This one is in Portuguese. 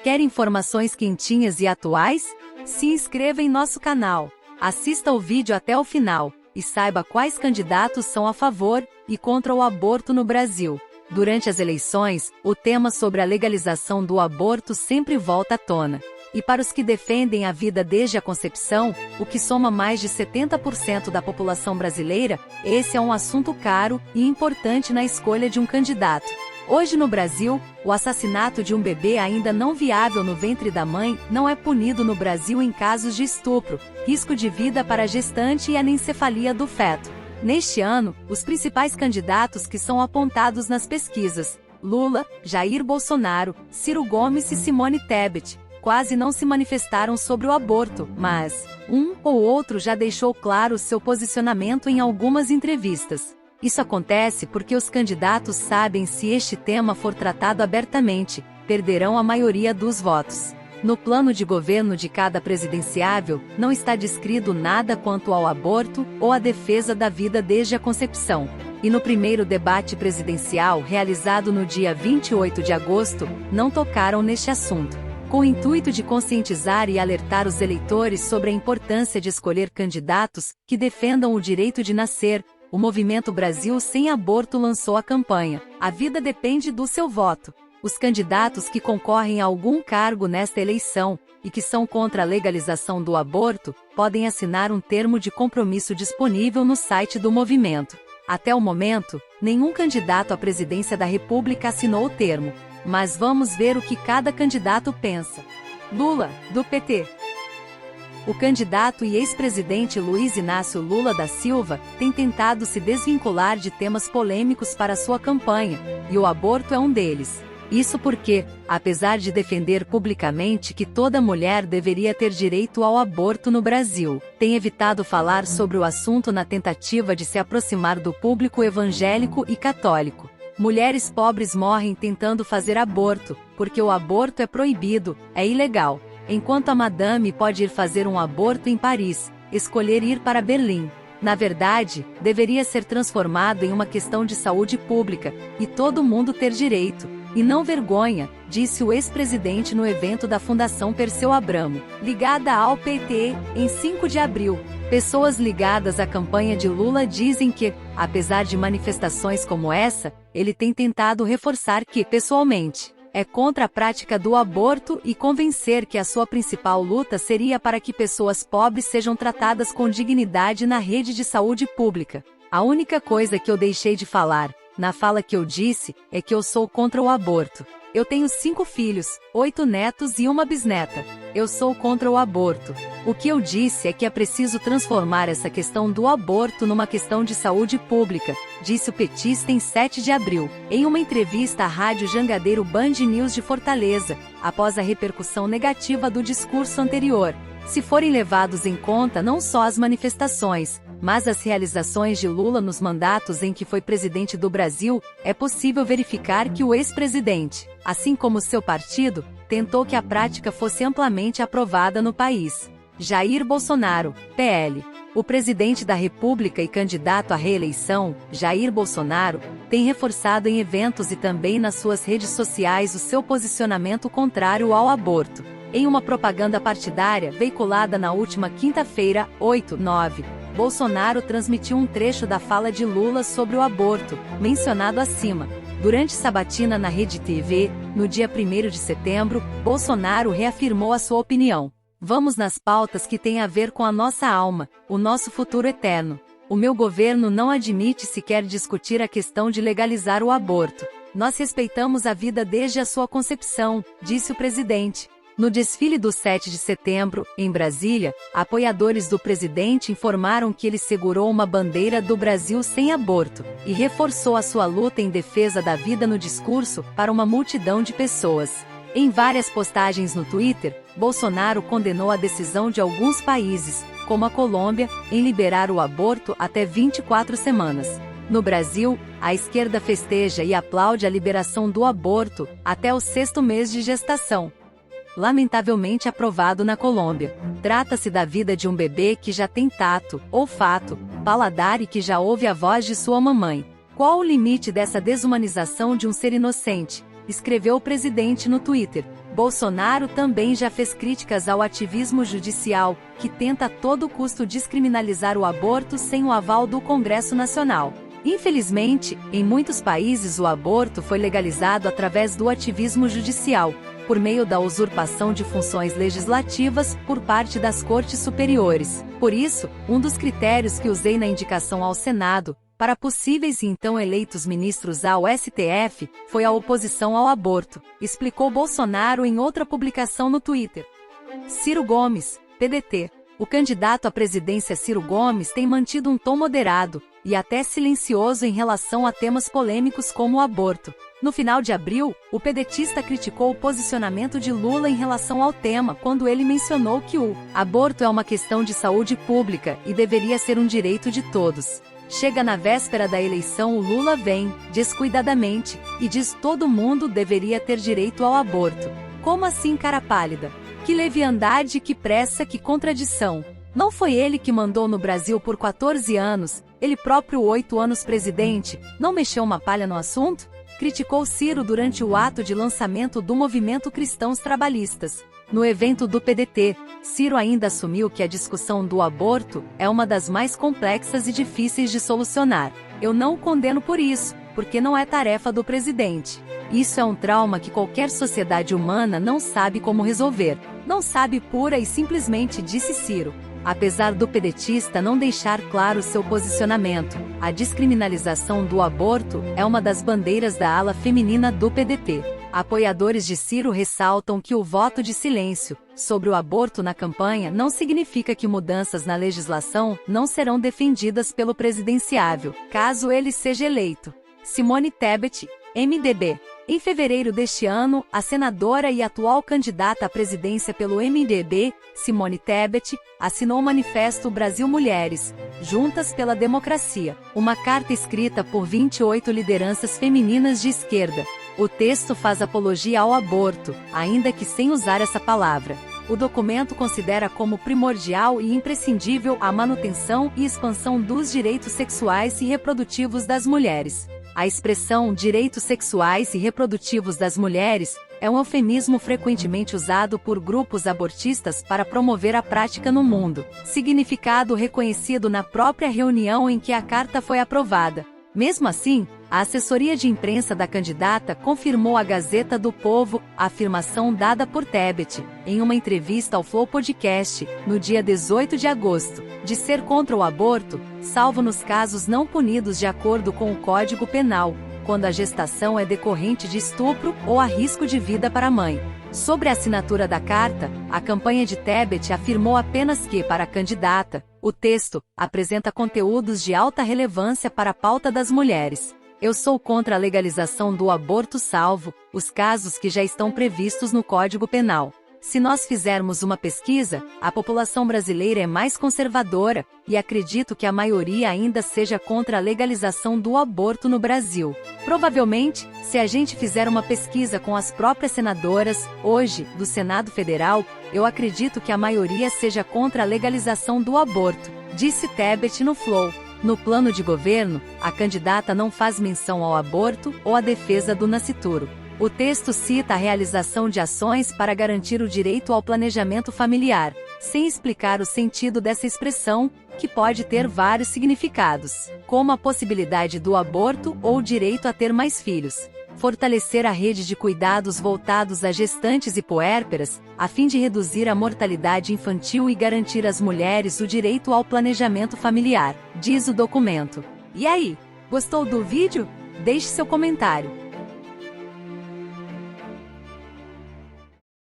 Quer informações quentinhas e atuais? Se inscreva em nosso canal, assista o vídeo até o final e saiba quais candidatos são a favor e contra o aborto no Brasil. Durante as eleições, o tema sobre a legalização do aborto sempre volta à tona. E para os que defendem a vida desde a concepção, o que soma mais de 70% da população brasileira, esse é um assunto caro e importante na escolha de um candidato. Hoje no Brasil, o assassinato de um bebê ainda não viável no ventre da mãe não é punido no Brasil em casos de estupro, risco de vida para a gestante e anencefalia do feto. Neste ano, os principais candidatos que são apontados nas pesquisas, Lula, Jair Bolsonaro, Ciro Gomes e Simone Tebet, quase não se manifestaram sobre o aborto, mas um ou outro já deixou claro seu posicionamento em algumas entrevistas. Isso acontece porque os candidatos sabem se este tema for tratado abertamente, perderão a maioria dos votos. No plano de governo de cada presidenciável, não está descrito nada quanto ao aborto ou à defesa da vida desde a concepção. E no primeiro debate presidencial realizado no dia 28 de agosto, não tocaram neste assunto. Com o intuito de conscientizar e alertar os eleitores sobre a importância de escolher candidatos que defendam o direito de nascer, o Movimento Brasil Sem Aborto lançou a campanha "A Vida Depende do Seu Voto". Os candidatos que concorrem a algum cargo nesta eleição e que são contra a legalização do aborto podem assinar um termo de compromisso disponível no site do movimento. Até o momento, nenhum candidato à presidência da República assinou o termo. Mas vamos ver o que cada candidato pensa. Lula, do PT. O candidato e ex-presidente Luiz Inácio Lula da Silva tem tentado se desvincular de temas polêmicos para sua campanha, e o aborto é um deles. Isso porque, apesar de defender publicamente que toda mulher deveria ter direito ao aborto no Brasil, tem evitado falar sobre o assunto na tentativa de se aproximar do público evangélico e católico. Mulheres pobres morrem tentando fazer aborto, porque o aborto é proibido, é ilegal. Enquanto a madame pode ir fazer um aborto em Paris, escolher ir para Berlim. Na verdade, deveria ser transformado em uma questão de saúde pública, e todo mundo ter direito. E não vergonha, disse o ex-presidente no evento da Fundação Perseu Abramo, ligada ao PT, em 5 de abril. Pessoas ligadas à campanha de Lula dizem que, apesar de manifestações como essa, ele tem tentado reforçar que, pessoalmente, é contra a prática do aborto e convencer que a sua principal luta seria para que pessoas pobres sejam tratadas com dignidade na rede de saúde pública. A única coisa que eu deixei de falar, na fala que eu disse, é que eu sou contra o aborto. Eu tenho 5 filhos, 8 netos e uma bisneta. Eu sou contra o aborto. O que eu disse é que é preciso transformar essa questão do aborto numa questão de saúde pública, disse o petista em 7 de abril, em uma entrevista à Rádio Jangadeiro Band News de Fortaleza, após a repercussão negativa do discurso anterior. Se forem levados em conta não só as manifestações, mas as realizações de Lula nos mandatos em que foi presidente do Brasil, é possível verificar que o ex-presidente, assim como seu partido, tentou que a prática fosse amplamente aprovada no país. Jair Bolsonaro, PL. O presidente da República e candidato à reeleição, Jair Bolsonaro, tem reforçado em eventos e também nas suas redes sociais o seu posicionamento contrário ao aborto. Em uma propaganda partidária veiculada na última quinta-feira, 8/9, Bolsonaro transmitiu um trecho da fala de Lula sobre o aborto, mencionado acima. Durante sabatina na Rede TV, no dia 1º de setembro, Bolsonaro reafirmou a sua opinião. Vamos nas pautas que têm a ver com a nossa alma, o nosso futuro eterno. O meu governo não admite sequer discutir a questão de legalizar o aborto. Nós respeitamos a vida desde a sua concepção, disse o presidente. No desfile do 7 de setembro, em Brasília, apoiadores do presidente informaram que ele segurou uma bandeira do Brasil sem aborto, e reforçou a sua luta em defesa da vida no discurso para uma multidão de pessoas. Em várias postagens no Twitter, Bolsonaro condenou a decisão de alguns países, como a Colômbia, em liberar o aborto até 24 semanas. No Brasil, a esquerda festeja e aplaude a liberação do aborto até o 6º mês de gestação. Lamentavelmente aprovado na Colômbia. Trata-se da vida de um bebê que já tem tato, olfato, paladar e que já ouve a voz de sua mamãe. Qual o limite dessa desumanização de um ser inocente? escreveu o presidente no Twitter. Bolsonaro também já fez críticas ao ativismo judicial, que tenta a todo custo descriminalizar o aborto sem o aval do Congresso Nacional. Infelizmente, em muitos países o aborto foi legalizado através do ativismo judicial, por meio da usurpação de funções legislativas por parte das cortes superiores. Por isso, um dos critérios que usei na indicação ao Senado, para possíveis e então eleitos ministros ao STF, foi a oposição ao aborto, explicou Bolsonaro em outra publicação no Twitter. Ciro Gomes, PDT. O candidato à presidência Ciro Gomes tem mantido um tom moderado, e até silencioso em relação a temas polêmicos como o aborto. No final de abril, o pedetista criticou o posicionamento de Lula em relação ao tema quando ele mencionou que o aborto é uma questão de saúde pública e deveria ser um direito de todos. Chega na véspera da eleição, o Lula vem, descuidadamente, e diz todo mundo deveria ter direito ao aborto. Como assim, cara pálida? Que leviandade, que pressa, que contradição. Não foi ele que mandou no Brasil por 14 anos, ele próprio 8 anos presidente, não mexeu uma palha no assunto? Criticou Ciro durante o ato de lançamento do Movimento Cristãos Trabalhistas. No evento do PDT, Ciro ainda assumiu que a discussão do aborto é uma das mais complexas e difíceis de solucionar. Eu não o condeno por isso, porque não é tarefa do presidente. Isso é um trauma que qualquer sociedade humana não sabe como resolver. Não sabe pura e simplesmente, disse Ciro. Apesar do pedetista não deixar claro seu posicionamento, a descriminalização do aborto é uma das bandeiras da ala feminina do PDT. Apoiadores de Ciro ressaltam que o voto de silêncio sobre o aborto na campanha não significa que mudanças na legislação não serão defendidas pelo presidenciável, caso ele seja eleito. Simone Tebet, MDB. Em fevereiro deste ano, a senadora e atual candidata à presidência pelo MDB, Simone Tebet, assinou o Manifesto Brasil Mulheres, Juntas pela Democracia, uma carta escrita por 28 lideranças femininas de esquerda. O texto faz apologia ao aborto, ainda que sem usar essa palavra. O documento considera como primordial e imprescindível a manutenção e expansão dos direitos sexuais e reprodutivos das mulheres. A expressão direitos sexuais e reprodutivos das mulheres é um eufemismo frequentemente usado por grupos abortistas para promover a prática no mundo, significado reconhecido na própria reunião em que a carta foi aprovada. Mesmo assim, a assessoria de imprensa da candidata confirmou à Gazeta do Povo a afirmação dada por Tebet, em uma entrevista ao Flow Podcast, no dia 18 de agosto, de ser contra o aborto, salvo nos casos não punidos de acordo com o Código Penal, quando a gestação é decorrente de estupro ou há risco de vida para a mãe. Sobre a assinatura da carta, a campanha de Tebet afirmou apenas que, para a candidata, o texto apresenta conteúdos de alta relevância para a pauta das mulheres. Eu sou contra a legalização do aborto salvo os casos que já estão previstos no Código Penal. Se nós fizermos uma pesquisa, a população brasileira é mais conservadora, e acredito que a maioria ainda seja contra a legalização do aborto no Brasil. Provavelmente, se a gente fizer uma pesquisa com as próprias senadoras, hoje, do Senado Federal, eu acredito que a maioria seja contra a legalização do aborto, disse Tebet no Flow. No plano de governo, a candidata não faz menção ao aborto ou à defesa do nascituro. O texto cita a realização de ações para garantir o direito ao planejamento familiar, sem explicar o sentido dessa expressão, que pode ter vários significados, como a possibilidade do aborto ou o direito a ter mais filhos. Fortalecer a rede de cuidados voltados a gestantes e puérperas, a fim de reduzir a mortalidade infantil e garantir às mulheres o direito ao planejamento familiar, diz o documento. E aí, gostou do vídeo? Deixe seu comentário.